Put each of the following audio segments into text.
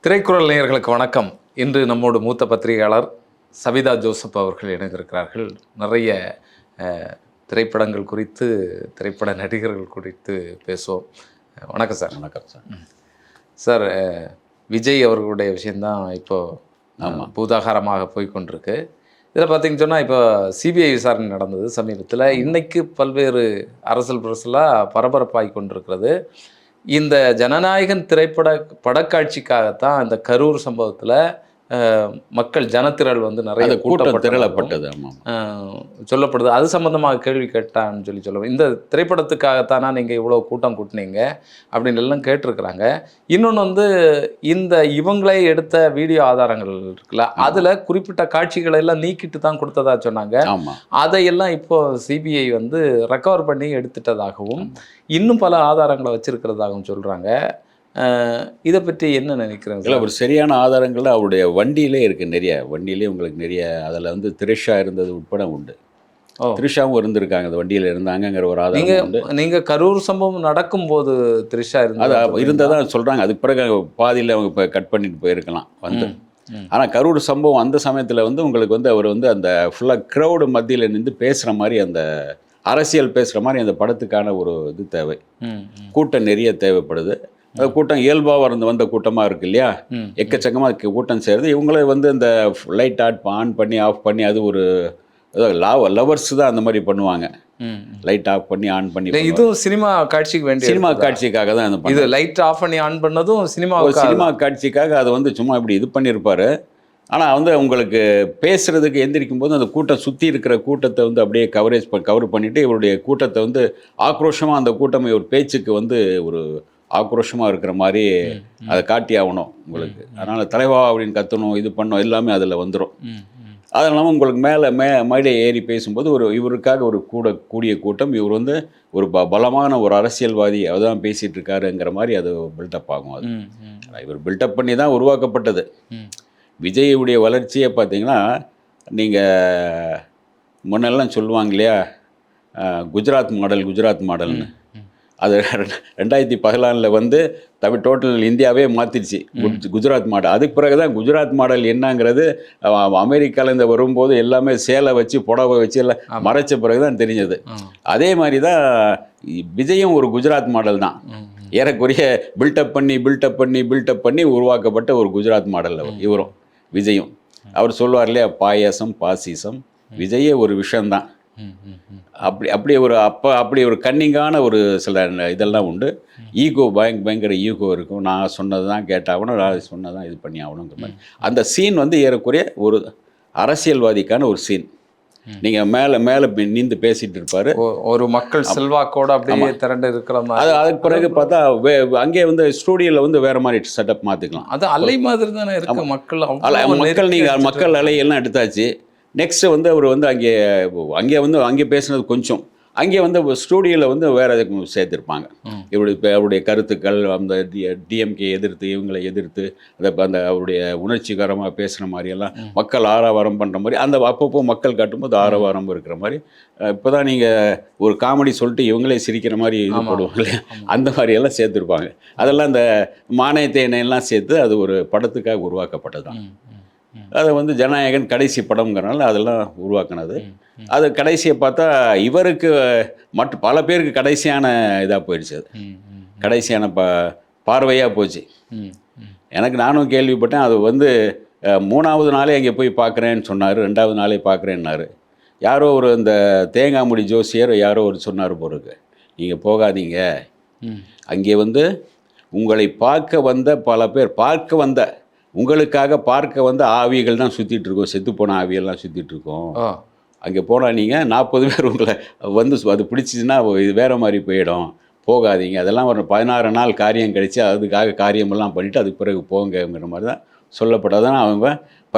திரைக்குறள் நேயர்களுக்கு வணக்கம். இன்று நம்மோடு மூத்த பத்திரிகையாளர் சபிதா ஜோசப் அவர்கள் இணைந்திருக்கிறார்கள். நிறைய திரைப்படங்கள் குறித்து, திரைப்பட நடிகர்கள் குறித்து பேசுவோம். வணக்கம் சார். வணக்கம் சார். சார், விஜய் அவர்களுடைய விஷயந்தான் இப்போது பூதாகாரமாக போய்கொண்டிருக்கு. இதில் பார்த்தீங்கன்னு சொன்னால், இப்போ சிபிஐ விசாரணை நடந்தது சமீபத்தில். இன்றைக்கு பல்வேறு அரசியல் புரசலாக பரபரப்பாகி கொண்டிருக்கிறது. இந்த ஜனநாயகன் திரைப்பட படக்காட்சிக்காகத்தான் இந்த கரூர் சம்பவத்தில் மக்கள் ஜனத்திரள் நிறைய கூட்டம் திரளப்பட்டது சொல்லப்படுது. அது சம்பந்தமாக கேள்வி கேட்டான்னு சொல்லுவோம். இந்த திரைப்படத்துக்காகத்தானா நீங்கள் இவ்வளோ கூட்டம் கூட்டினீங்க அப்படின்னு எல்லாம் கேட்டிருக்கிறாங்க. இன்னொன்று இந்த இவங்களே எடுத்த வீடியோ ஆதாரங்கள் இருக்குல்ல, அதில் குறிப்பிட்ட காட்சிகளை எல்லாம் நீக்கிட்டு தான் கொடுத்ததா சொன்னாங்க. அதையெல்லாம் இப்போ சிபிஐ ரெக்கவர் பண்ணி எடுத்துட்டதாகவும் இன்னும் பல ஆதாரங்களை வச்சிருக்கிறதாகவும் சொல்கிறாங்க. இதை பற்றி என்ன நினைக்கிறேன்? இல்லை, ஒரு சரியான ஆதாரங்கள் அவருடைய வண்டியிலே இருக்குது. நிறைய வண்டியிலே உங்களுக்கு நிறைய அதில் த்ரிஷா இருந்தது உட்பட உண்டு. த்ரிஷாவும் இருந்திருக்காங்க, அந்த வண்டியில் இருந்தாங்கங்கிற ஒரு ஆதாரம். நீங்கள் கரூர் சம்பவம் நடக்கும்போது த்ரிஷா இருந்ததான் சொல்கிறாங்க. அதுக்கு பிறகு பாதியில் அவங்க இப்போ கட் பண்ணிட்டு போயிருக்கலாம் ஆனால் கரூர் சம்பவம் அந்த சமயத்தில் உங்களுக்கு அவர் அந்த ஃபுல்லாக க்ரௌடு மத்தியில் நின்று பேசுகிற மாதிரி, அந்த அரசியல் பேசுகிற மாதிரி அந்த படத்துக்கான ஒரு இது தேவை. கூட்டம் நிறைய தேவைப்படுது. அந்த கூட்டம் இயல்பாக வந்த கூட்டமாக இருக்குது இல்லையா, எக்கச்சக்கமாக கூட்டம் சேருது. இவங்களே இந்த லைட் ஆன் பண்ணி ஆஃப் பண்ணி, அது ஒரு லவர்ஸ் தான் அந்த மாதிரி பண்ணுவாங்க. லைட் ஆஃப் பண்ணி ஆன் பண்ணி. இதுவும் சினிமா காட்சிக்கு வேண்டிய, சினிமா காட்சிக்காக தான் இது லைட் ஆஃப் பண்ணி ஆன் பண்ணதும் சினிமா காட்சிக்காக. அது சும்மா இப்படி இது பண்ணியிருப்பார். ஆனால் உங்களுக்கு பேசுகிறதுக்கு எந்திரிக்கும் போது அந்த கூட்டம் சுற்றி இருக்கிற கூட்டத்தை அப்படியே கவர் பண்ணிவிட்டு இவருடைய கூட்டத்தை ஆக்ரோஷமாக, அந்த கூட்டம் ஒரு பேச்சுக்கு ஒரு ஆக்ரோஷமாக இருக்கிற மாதிரி அதை காட்டி ஆகணும் உங்களுக்கு. அதனால் தலைவா அப்படின்னு கத்தணும், இது பண்ணணும், எல்லாமே அதில் வந்துடும். அது இல்லாமல் உங்களுக்கு மேலே ஏறி பேசும்போது இவருக்காக கூடிய கூட்டம், இவர் ஒரு பலமான ஒரு அரசியல்வாதி அதுதான் பேசிகிட்டு இருக்காருங்கிற மாதிரி அது பில்டப் ஆகும். அது இவர் பில்டப் பண்ணி தான் உருவாக்கப்பட்டது. விஜயுடைய வளர்ச்சியை பார்த்தீங்கன்னா, நீங்கள் முன்னெல்லாம் சொல்லுவாங்க இல்லையா, குஜராத் மாடல்னு. அது 2014 டோட்டல் இந்தியாவே மாற்றிடுச்சு குஜராத் மாடல். அதுக்கு பிறகு தான் குஜராத் மாடல் என்னங்கிறது அமெரிக்காவிலேருந்து வரும்போது எல்லாமே சேலை வச்சு புடவை வச்சு எல்லாம் மறைச்ச பிறகு தான் தெரிஞ்சது. அதே மாதிரி தான் விஜயும் ஒரு குஜராத் மாடல் தான். ஏறக்குறைய பில்டப் பண்ணி உருவாக்கப்பட்ட ஒரு குஜராத் மாடலில் இவரும் விஜயும். அவர் சொல்லுவார் இல்லையா, பாயாசம் பாசிசம், விஜயே ஒரு விஷயந்தான். அப்படி ஒரு கன்னிங்கான ஒரு சில இதெல்லாம் உண்டு. ஈகோ பயங்கர ஈகோ இருக்கும். நான் சொன்னது தான் கேட்டாகணும், நான் சொன்னதான் இது பண்ணி ஆகணுங்கிற மாதிரி. அந்த சீன் ஏறக்குறைய ஒரு அரசியல்வாதிக்கான ஒரு சீன். நீங்கள் மேலே நீந்து பேசிட்டு இருப்பாரு, ஒரு மக்கள் செல்வாக்கோட அப்படியே திரண்டு இருக்கிற மாதிரி. அதுக்கு பிறகு பார்த்தா அங்கே ஸ்டூடியோவில் வேற மாதிரி செட்டப் மாற்றிக்கலாம். அது அலை மாதிரி தானே இருக்கு. மக்கள் அலை எல்லாம் எடுத்தாச்சு. நெக்ஸ்ட்டு அவர் அங்கே பேசுனது கொஞ்சம், அங்கே ஸ்டூடியோவில் வேறு எதுக்கும் சேர்த்துருப்பாங்க. அவருடைய கருத்துக்கள், அந்த டிஎம்கே எதிர்த்து, இவங்களை எதிர்த்து, அந்த அவருடைய உணர்ச்சிகரமாக பேசுகிற மாதிரியெல்லாம் மக்கள் ஆரவாரம் பண்ணுற மாதிரி, அந்த அப்பப்போ மக்கள் காட்டும்போது ஆரவாரம் இருக்கிற மாதிரி. இப்போ தான் நீங்கள் ஒரு காமெடி சொல்லிட்டு இவங்களே சிரிக்கிற மாதிரி இது போடுவாங்க இல்லையா, அந்த மாதிரியெல்லாம் சேர்த்துருப்பாங்க. அதெல்லாம் இந்த மானியத்தேனையெல்லாம் சேர்த்து அது ஒரு படத்துக்காக உருவாக்கப்பட்டது தான். அது ஜனநாயகன் கடைசி படம்ங்கிறனால அதெல்லாம் உருவாக்குனது. அது கடைசியை பார்த்தா இவருக்கு மற்றும் பல பேருக்கு கடைசியான இதாக போயிடுச்சு. அது கடைசியான பார்வையாக போச்சு. நானும் கேள்விப்பட்டேன். அது 3ஆவது நாளே அங்கே போய் பார்க்குறேன்னு சொன்னார், 2ஆவது நாளே பார்க்குறேன்னாரு. யாரோ இந்த தேங்காய்முடி ஜோசியர் யாரோ சொன்னார் போருக்கு, நீங்கள் போகாதீங்க, அங்கே உங்களை பார்க்க வந்த பல பேர், உங்களுக்காக பார்க்க ஆவிகள் தான் சுற்றிட்டு இருக்கோம், செத்துப்போன ஆவியெல்லாம் சுற்றிட்டு இருக்கோம். அங்கே போனால் நீங்கள் 40 பேர் உங்களை அது பிடிச்சிச்சின்னா இது வேறு மாதிரி போயிடும், போகாதீங்க. அதெல்லாம் ஒரு 16 நாள் காரியம் கழித்து அதுக்காக காரியமெல்லாம் பண்ணிவிட்டு அதுக்கு பிறகு போங்கிற மாதிரி தான் சொல்லப்பட்டதான். அவங்க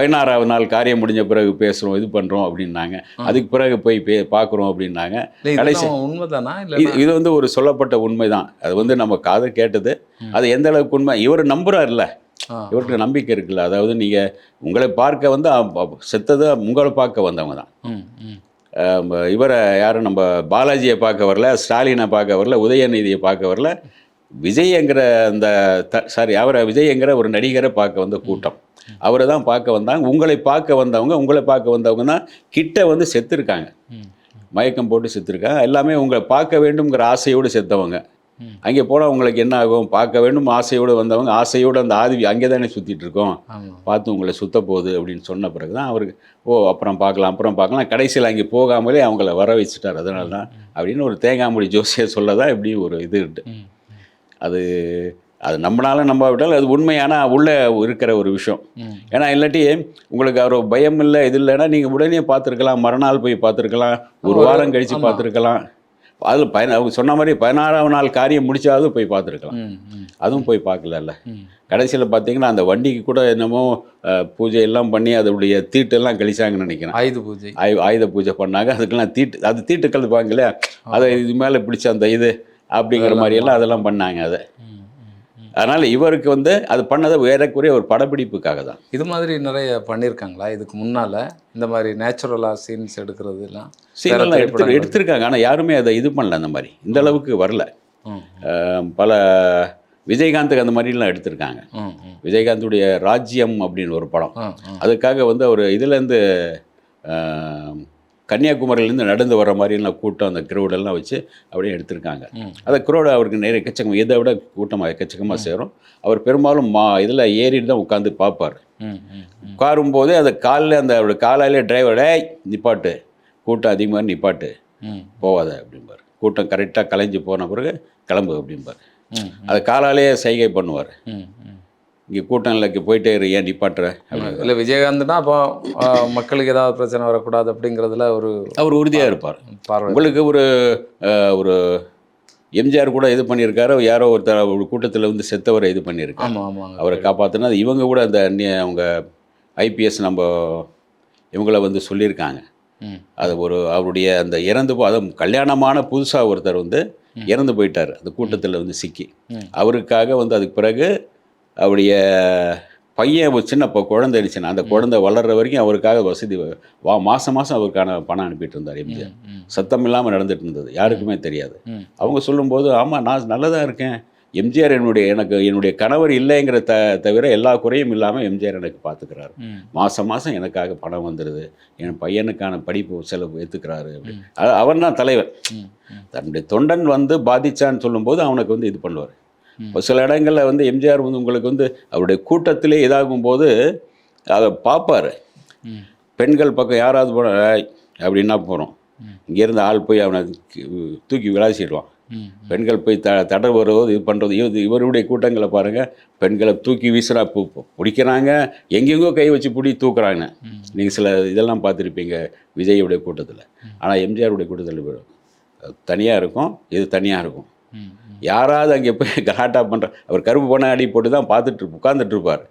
16ஆவது நாள் காரியம் முடிஞ்ச பிறகு பேசுகிறோம், இது பண்ணுறோம் அப்படின்னாங்க. அதுக்கு பிறகு போய் பார்க்குறோம் அப்படின்னாங்க. கடைசி உண்மைதானா? இது ஒரு சொல்லப்பட்ட உண்மை தான். அது நம்ம காதை கேட்டது. அது எந்த அளவுக்கு உண்மை இவர் நம்புகிறார்ல, இவருக்கு நம்பிக்கை இருக்குல்ல. அதாவது நீங்கள் உங்களை பார்க்க செத்தது உங்களை பார்க்க வந்தவங்க தான். இவரை யாரும் நம்ம பாலாஜியை பார்க்க வரல, ஸ்டாலினை பார்க்க வரல, உதயநிதியை பார்க்க வரல, விஜய்ங்கிற அந்த சாரி அவரை விஜய்ங்கிற ஒரு நடிகரை பார்க்க வந்த கூட்டம், அவரை தான் பார்க்க வந்தாங்க. உங்களை பார்க்க வந்தவங்க தான் கிட்ட வந்து செத்துருக்காங்க, மயக்கம் போட்டு செத்துருக்காங்க. எல்லாமே உங்களை பார்க்க வேண்டும்ங்கிற ஆசையோடு செத்தவங்க. அங்கே போனால் உங்களுக்கு என்ன ஆகும்? பார்க்க வேண்டும் ஆசையோடு வந்தவங்க, ஆசையோடு அந்த ஆதி அங்கே தானே சுற்றிட்டு இருக்கோம், பார்த்து உங்களை சுத்த போகுது அப்படின்னு சொன்ன பிறகு தான் அவருக்கு அப்புறம் பார்க்கலாம் கடைசியில் அங்கே போகாமலே அவங்கள வர வச்சுட்டார். அதனால தான் அப்படின்னு ஒரு தேங்காய் மூடி ஜோசியை சொல்ல தான் இப்படி ஒரு இது அது அது நம்மளால நம்பாவிட்டால் அது உண்மையான உள்ளே இருக்கிற ஒரு விஷயம். ஏன்னா இல்லாட்டி உங்களுக்கு அவர் பயம் இல்லை இது இல்லைன்னா நீங்கள் உடனே பார்த்துருக்கலாம், மறுநாள் போய் பார்த்துருக்கலாம், ஒரு வாரம் கழித்து பார்த்துருக்கலாம். அதில் அவங்க சொன்ன மாதிரி 16ஆம் நாள் காரியம் முடிச்சாவது போய் பார்த்துருக்கலாம். அதுவும் போய் பார்க்கல. கடைசியில் பார்த்தீங்கன்னா அந்த வண்டிக்கு கூட என்னமோ பூஜை எல்லாம் பண்ணி அதோடைய தீட்டெல்லாம் கழிச்சாங்கன்னு நினைக்கிறேன். ஆயுத பூஜை பண்ணாங்க. அதுக்கெல்லாம் அது தீட்டுக்கள் பாங்களே, அதை இது மேலே பிடிச்ச அந்த இது அப்படிங்கிற மாதிரியெல்லாம் அதெல்லாம் பண்ணாங்க. அதை அதனால் இவருக்கு வந்து அது பண்ணதை ஏறக்குறைய ஒரு படப்பிடிப்புக்காக தான். இது மாதிரி நிறைய பண்ணியிருக்காங்களா இதுக்கு முன்னால்? இந்த மாதிரி நேச்சுரலாக சீன்ஸ் எடுக்கிறதுலாம் சீனெல்லாம் எடுத்திருக்காங்க. ஆனால் யாருமே அதை இது பண்ணல, அந்த மாதிரி இந்த அளவுக்கு வரல. பல விஜயகாந்துக்கு அந்த மாதிரிலாம் எடுத்திருக்காங்க. விஜயகாந்துடைய ராஜ்யம் அப்படின்னு ஒரு படம், அதுக்காக வந்து அவர் இதுலேருந்து கன்னியாகுமரியிலேருந்து நடந்து வர மாதிரிலாம் கூட்டம், அந்த க்ரௌடெல்லாம் வச்சு அப்படியே எடுத்திருக்காங்க. அந்த க்ரௌடு அவருக்கு நிறைய எக்கச்சக்கம், இதை விட கூட்டமாக எக்கச்சக்கமாக சேரும். அவர் பெரும்பாலும் இதில் ஏறிட்டு தான் உட்காந்து பார்ப்பார். உட்காரும்போதே அந்த காலில் அந்த அவருடைய காலையிலே டிரைவரே நிப்பாட்டு, கூட்டம் அதிகமாக நிப்பாட்டு, போவாத அப்படிம்பார். கூட்டம் கரெக்டாக கலைஞ்சு போன பிறகு கிளம்பு அப்படிம்பார். அதை காலாலேயே சைகை பண்ணுவார். இங்கே கூட்டம் இல்லை, போயிட்டே இரு, ஏன் நிப்பாட்டுற அப்படின்னு. இல்லை விஜயகாந்த்னா அப்போ மக்களுக்கு ஏதாவது பிரச்சனை வரக்கூடாது அப்படிங்கிறதுல அவர் உறுதியாக இருப்பார். உங்களுக்கு ஒரு எம்ஜிஆர் கூட இது பண்ணியிருக்காரு, யாரோ ஒருத்தர் ஒரு கூட்டத்தில் வந்து செத்தவரை இது பண்ணியிருக்காரு, அவரை காப்பாற்றினா. இவங்க கூட அந்த அவங்க ஐபிஎஸ் இவங்கள வந்து சொல்லியிருக்காங்க. அது அவருடைய அந்த அதை கல்யாணமான புதுசாக ஒருத்தர் வந்து இறந்து போயிட்டார் அந்த கூட்டத்தில் வந்து சிக்கி. அவருக்காக வந்து அதுக்கு பிறகு அவருடைய பையன் ஒரு சின்ன குழந்தை இருந்துச்சுன்னா அந்த குழந்தை வளர்கிற வரைக்கும் அவருக்காக வசதி மாதம் அவருக்கான பணம் அனுப்பிட்டு இருந்தார் எம்ஜிஆர். சத்தம் இல்லாமல் நடந்துட்டு இருந்தது, யாருக்குமே தெரியாது. அவங்க சொல்லும்போது ஆமாம் நான் நல்லதாக இருக்கேன், எம்ஜிஆர் என்னுடைய கணவர் இல்லைங்கிற தவிர எல்லா குறையும் இல்லாமல் எம்ஜிஆர் எனக்கு பார்த்துக்கிறாரு, மாதம் எனக்காக பணம் வந்துடுது, என் பையனுக்கான படிப்பு செலவு ஏற்றுக்கிறாரு அப்படின்னு. அவர் தான் தலைவர். தன்னுடைய தொண்டன் வந்து பாதிச்சான்னு சொல்லும்போது அவனுக்கு வந்து இது பண்ணுவார். இப்போ சில இடங்களில் வந்து எம்ஜிஆர் வந்து உங்களுக்கு வந்து அவருடைய கூட்டத்திலே இதாகும்போது அதை பார்ப்பார். பெண்கள் பக்கம் யாராவது போன அப்படின்னா போகிறோம், இங்கேருந்து ஆள் போய் அவனை தூக்கி விளாசிடுவான். பெண்கள் போய் தடை வருவது இது பண்ணுறது. இவருடைய கூட்டங்களை பாருங்கள், பெண்களை தூக்கி வீசுறா பிடிக்கிறாங்க, எங்கெங்கோ கை வச்சு தூக்குறாங்க. நீங்கள் சில இதெல்லாம் பார்த்துருப்பீங்க விஜயுடைய கூட்டத்தில். ஆனால் எம்ஜிஆருடைய கூட்டத்தில் தனியாக இருக்கும், இது தனியாக இருக்கும். யாராவது அங்கே போய் கலாட்டா பண்ணுற, அவர் கருப்பு பண்ண அடி போட்டு தான் உட்காந்துட்டு இருப்பார்.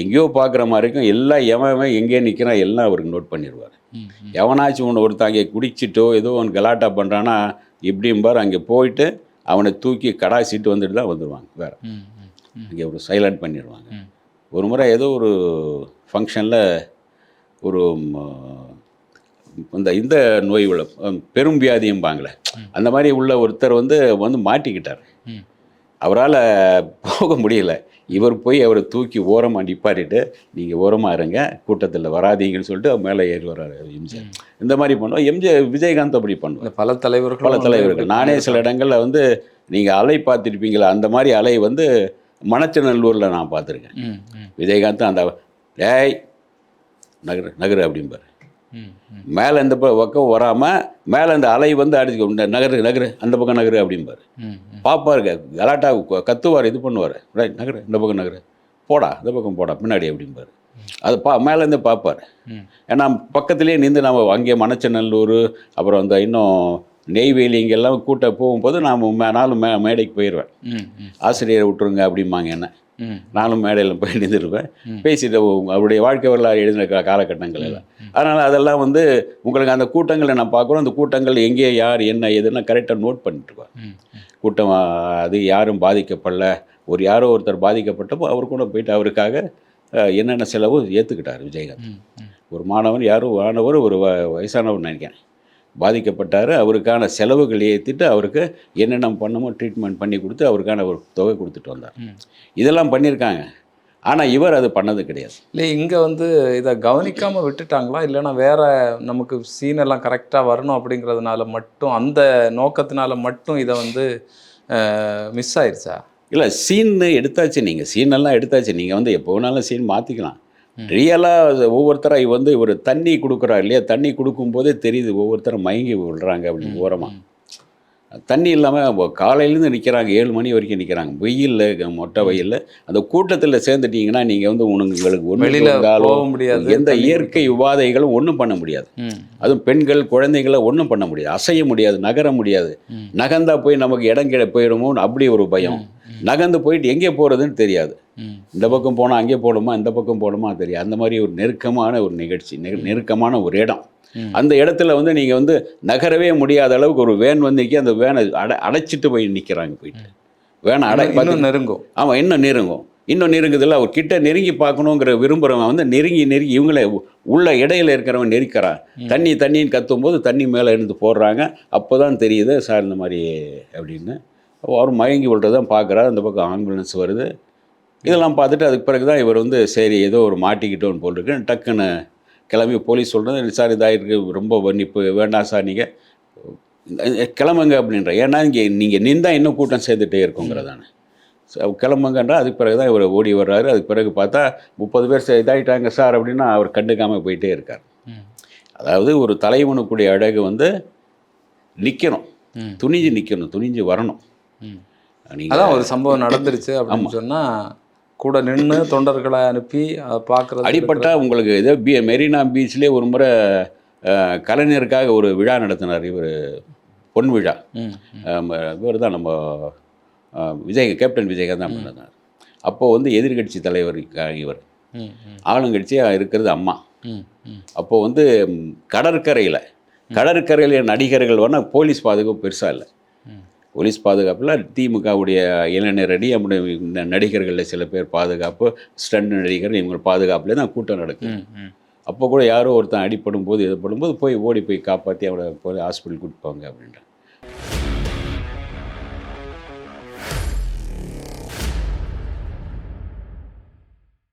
எங்கேயோ பார்க்குற மாதிரி இருக்கும். எல்லாம் எவன் எங்கேயோ நிற்கிறான் எல்லாம் அவருக்கு நோட் பண்ணிடுவார். எவனாச்சும் ஒருத்தன் அங்கே குடிச்சிட்டோ ஏதோ ஒன்று கலாட்டா பண்ணுறான்னா இப்படிம்பார், அங்கே போயிட்டு அவனை தூக்கி கடாசிட்டு வந்துட்டு தான் வந்துடுவாங்க. வேறு அங்கே ஒரு சைலண்ட் பண்ணிடுவாங்க. ஒரு முறை ஏதோ ஒரு ஃபங்க்ஷனில் ஒரு இந்த நோய் உள்ள பெரும் வியாதியும்பாங்களே அந்த மாதிரி உள்ள ஒருத்தர் வந்து மாட்டிக்கிட்டார். அவரால் போக முடியல. இவர் போய் அவரை தூக்கி ஓரமாக நிப்பாட்டிட்டு நீங்கள் ஓரமாக இருங்க, கூட்டத்தில் வராதீங்கன்னு சொல்லிட்டு மேலே ஏறி வர்றாரு எம்ஜிஆர். இந்த மாதிரி பண்ணுவோம். விஜயகாந்த் அப்படி பண்ணுவோம். பல தலைவர்கள் நானே சில இடங்களில் வந்து நீங்கள் அலை பார்த்துருப்பீங்களா, அந்த மாதிரி அலை வந்து மணச்சநல்லூரில் நான் பார்த்துருக்கேன். விஜயகாந்த் அந்த டேய் நகரு அப்படிம்பார். மேலே இந்த பக்கம் வராமல் மேலே அந்த அலை வந்து அடிச்சு நகரு அந்த பக்கம் நகரு அப்படிம்பார். பார்ப்பாரு, கலாட்டா கத்துவார், இது பண்ணுவார். நகரு இந்த பக்கம் நகரு, போடா இந்த பக்கம் போடா பின்னாடி அப்படிம்பார். அது மேலேருந்து பார்ப்பார். ஏன்னா பக்கத்துலேயே நின்று நம்ம அங்கே மணச்சநல்லூர் அப்புறம் அந்த இன்னும் நெய்வேலி இங்கெல்லாம் கூட்ட போகும்போது நான் நானும் மேடைக்கு போயிடுவேன். ஆசிரியரை விட்டுருங்க அப்படிம்பாங்க என்ன. நானும் மேடையில் போய் நின்றுருவேன், பேசிட்டு அவருடைய வாழ்க்கை வரலாறு எழுதின காலகட்டங்கள் எல்லாம். அதனால் அதெல்லாம் வந்து உங்களுக்கு அந்த கூட்டங்களை நான் பார்க்குறோம். அந்த கூட்டங்கள் எங்கே யார் என்ன எதுன்னா கரெக்டாக நோட் பண்ணிட்டுருவார். கூட்டம் அது யாரும் பாதிக்கப்படல, யாரோ ஒருத்தர் பாதிக்கப்பட்டப்போ அவர் கூட போயிட்டு அவருக்காக என்னென்ன செலவு ஏற்றுக்கிட்டார் விஜயகாந்த். ஒரு மாணவர் ஒரு வயசானவர் நினைக்கிறேன், பாதிக்கப்பட்டார். அவருக்கான செலவுகள் ஏற்றிட்டு அவருக்கு என்னென்ன பண்ணமோ ட்ரீட்மெண்ட் பண்ணி கொடுத்து அவருக்கான ஒரு தொகை கொடுத்துட்டு வந்தார். இதெல்லாம் பண்ணியிருக்காங்க. ஆனால் இவர் அது பண்ணது கிடையாது. இல்லை, இங்கே வந்து இதை கவனிக்காமல் விட்டுட்டாங்களா, இல்லைன்னா வேற நமக்கு சீன் எல்லாம் கரெக்டாக வரணும் அப்படிங்கிறதுனால மட்டும், அந்த நோக்கத்தினால மட்டும் இதை வந்து மிஸ் ஆயிடுச்சா? இல்லை, சீன் எடுத்தாச்சு. நீங்கள் சீனெல்லாம் எடுத்தாச்சு. நீங்கள் வந்து எப்போ வேணாலும் சீன் மாற்றிக்கலாம். ரியலாக ஒவ்வொருத்தராக வந்து இவர் தண்ணி கொடுக்குறாரு இல்லையா, தண்ணி கொடுக்கும்போதே தெரியுது ஒவ்வொருத்தரும் மயங்கி விடுறாங்க அப்படின்னு ஓரமாக. தண்ணி இல்லாமல் காலையிலேருந்து நிற்கிறாங்க, 7 மணி வரைக்கும் நிற்கிறாங்க வெயிலில், மொட்டை வெயிலில். அந்த கூட்டத்தில் சேர்ந்துட்டீங்கன்னா நீங்கள் வந்து உங்களுக்கு வெளியில ஒன்று போக முடியாது, எந்த இயற்கை உபாதைகளும் ஒன்றும் பண்ண முடியாது. அதுவும் பெண்கள் குழந்தைகளை ஒன்றும் பண்ண முடியாது, அசைய முடியாது, நகர முடியாது. நகர்ந்தா போய் நமக்கு இடம் போயிடுமோ அப்படி ஒரு பயம். நகர்ந்து போயிட்டு எங்கே போகிறதுன்னு தெரியாது. இந்த பக்கம் போனால் அங்கே போகணுமா, இந்த பக்கம் போகணுமா தெரியாது. அந்த மாதிரி ஒரு நெருக்கமான ஒரு நிகழ்ச்சி, நெருக்கமான ஒரு இடம். அந்த இடத்துல வந்து நீங்கள் வந்து நகரவே முடியாத அளவுக்கு ஒரு வேன் வந்துக்கி அந்த வேனை அடைச்சிட்டு போய் நிற்கிறாங்க. போயிட்டு வேனை இன்னும் நெருங்கும். ஆமாம், இன்னும் நெருங்குதில்ல. அவர் கிட்ட நெருங்கி பார்க்கணுங்கிற விரும்புகிறவன் வந்து நெருங்கி இவங்களே உள்ள இடையில இருக்கிறவன் நெருக்கிறான். தண்ணின்னு கத்தும்போது தண்ணி மேலே இருந்து போடுறாங்க. அப்போ தான் தெரியுது சார் இந்த மாதிரி அப்படின்னு. அவர் மயங்கி விழுறதான் பார்க்குறாரு. அந்த பக்கம் ஆம்புலன்ஸ் வருது. இதெல்லாம் பார்த்துட்டு அதுக்கு பிறகு தான் இவர் வந்து சரி ஏதோ ஒரு மாட்டிக்கிட்டோன்னு போல் இருக்கு. டக்குன்னு கிளம்பி போலீஸ் சொல்கிறது, சார் இதாகிருக்கு, ரொம்ப இப்போ வேண்டாம் சார், நீங்கள் கிளம்புங்க அப்படின்ற. ஏன்னா நீங்கள் நின்றா இன்னும் கூட்டம் சேர்ந்துட்டே இருக்குங்கிறதானே. கிளம்புங்கன்றா. அதுக்கு பிறகு தான் இவர் ஓடி வர்றாரு. அதுக்கு பிறகு பார்த்தா 30 பேர் இதாகிட்டாங்க சார் அப்படின்னா அவர் கண்டுக்காமல் போயிட்டே இருக்கார். அதாவது ஒரு தலைவனுக்குடைய அழகு வந்து நிற்கணும், துணிஞ்சு நிற்கணும், துணிஞ்சு வரணும். அதான் ஒரு சம்பவம் நடந்துருச்சு அப்படின்னு சொன்னால் கூட நின்று தொண்டர்களை அனுப்பி பார்க்குறது. அடிப்பட்டால் உங்களுக்கு ஏதோ மெரினா பீச்லேயே ஒரு முறை கலைஞருக்காக ஒரு விழா நடத்தினார். இவர் பொன் விழா. இவர் தான் நம்ம கேப்டன் விஜயகாந்த் தான் பண்ணார். அப்போது வந்து எதிர்கட்சி தலைவர் இவர், ஆளுங்கட்சியாக இருக்கிறது அம்மா. அப்போது வந்து கடற்கரையில் நடிகர்கள் வேணால் போலீஸ் பாதுகாப்பு பெருசாக இல்லை. போலீஸ் பாதுகாப்பில் திமுகவுடைய இளைஞர் அடி, நம்முடைய நடிகர்களில் சில பேர் பாதுகாப்பு, ஸ்டண்ட் நடிகர்கள், இவங்க பாதுகாப்புலேயே தான் கூட்டம் நடக்குது. அப்போ கூட யாரோ ஒருத்தன் அடிப்படும் போது போய் ஓடி போய் காப்பாற்றி அவனை போய் ஹாஸ்பிட்டல் கூட்டிட்டு போங்க அப்படின்றான்.